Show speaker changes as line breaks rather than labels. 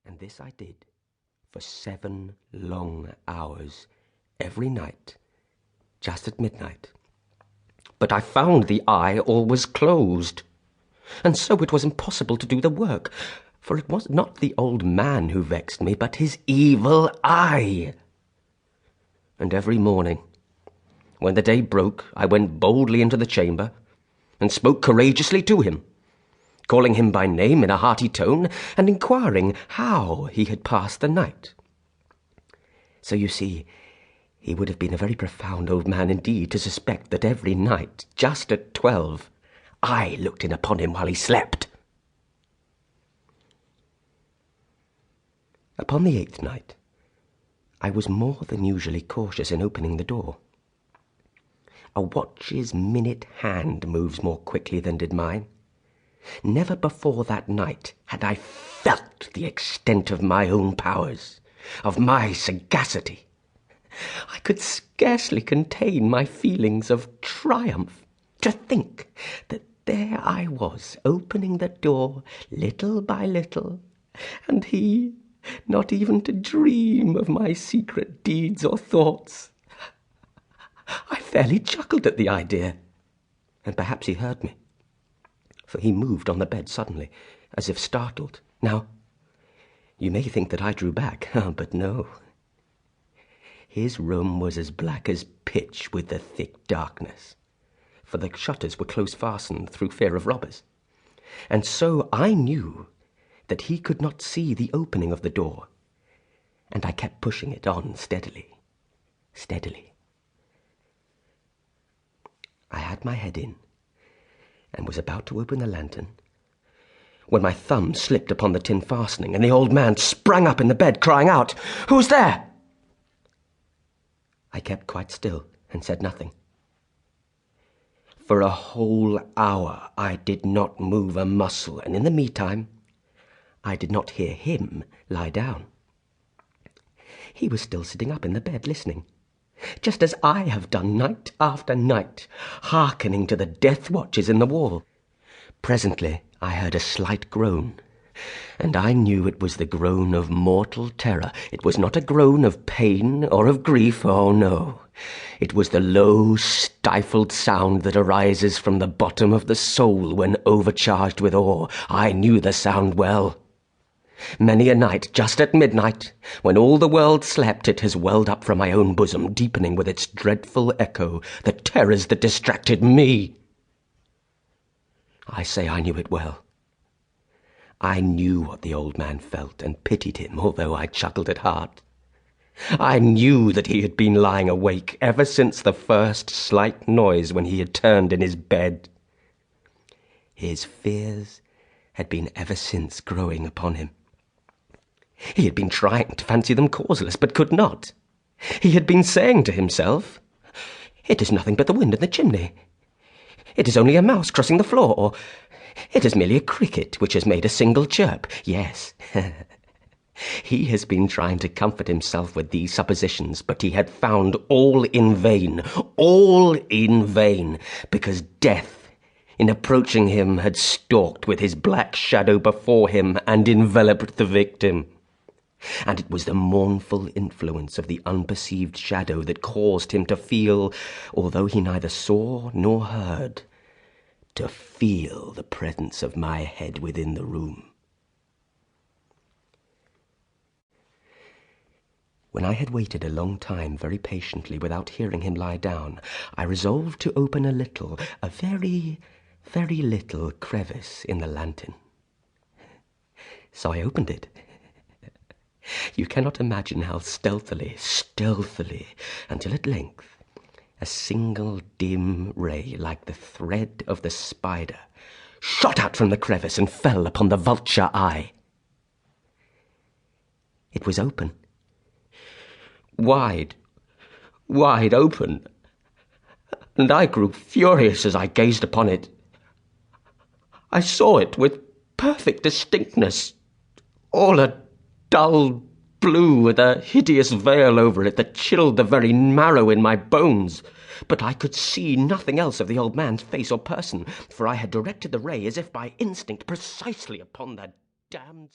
And this I did for 7 long hours, every night, just at midnight. But I found the eye always closed, and so it was impossible to do the work, for it was not the old man who vexed me, but his evil eye. And every morning, when the day broke, I went boldly into the chamber and spoke courageously to him, calling him by name in a hearty tone, and inquiring how he had passed the night. So you see, he would have been a very profound old man indeed to suspect that every night, just at 12, I looked in upon him while he slept. Upon the 8th night, I was more than usually cautious in opening the door. A watch's minute hand moves more quickly than did mine. Never before that night had I felt the extent of my own powers, of my sagacity. I could scarcely contain my feelings of triumph to think that there I was, opening the door little by little, and he not even to dream of my secret deeds or thoughts. I fairly chuckled at the idea, and perhaps he heard me, for he moved on the bed suddenly, as if startled. Now, you may think that I drew back, but no. His room was as black as pitch with the thick darkness, for the shutters were close fastened through fear of robbers, and so I knew that he could not see the opening of the door, and I kept pushing it on steadily, steadily. I had my head in, and was about to open the lantern, when my thumb slipped upon the tin fastening, and the old man sprang up in the bed, crying out, "Who's there?" I kept quite still and said nothing. For a whole hour I did not move a muscle, and in the meantime I did not hear him lie down. He was still sitting up in the bed listening, just as I have done night after night, hearkening to the death watches in the wall. Presently I heard a slight groan, and I knew it was the groan of mortal terror. It was not a groan of pain or of grief, oh no. It was the low, stifled sound that arises from the bottom of the soul when overcharged with awe. I knew the sound well. Many a night, just at midnight, when all the world slept, it has welled up from my own bosom, deepening with its dreadful echo the terrors that distracted me. I say I knew it well. I knew what the old man felt, and pitied him, although I chuckled at heart. I knew that he had been lying awake ever since the first slight noise when he had turned in his bed. His fears had been ever since growing upon him. He had been trying to fancy them causeless, but could not. He had been saying to himself, "It is nothing but the wind in the chimney. It is only a mouse crossing the floor, or it is merely a cricket which has made a single chirp." Yes, he has been trying to comfort himself with these suppositions, but he had found all in vain, because death, in approaching him, had stalked with his black shadow before him and enveloped the victim. And it was the mournful influence of the unperceived shadow that caused him to feel, although he neither saw nor heard, to feel the presence of my head within the room. When I had waited a long time very patiently without hearing him lie down, I resolved to open a little, a very, very little crevice in the lantern. So I opened it. You cannot imagine how stealthily, until at length a single dim ray, like the thread of the spider, shot out from the crevice and fell upon the vulture eye. It was open. Wide open, and I grew furious as I gazed upon it. I saw it with perfect distinctness, all a dull blue with a hideous veil over it that chilled the very marrow in my bones. But I could see nothing else of the old man's face or person, for I had directed the ray as if by instinct precisely upon the damned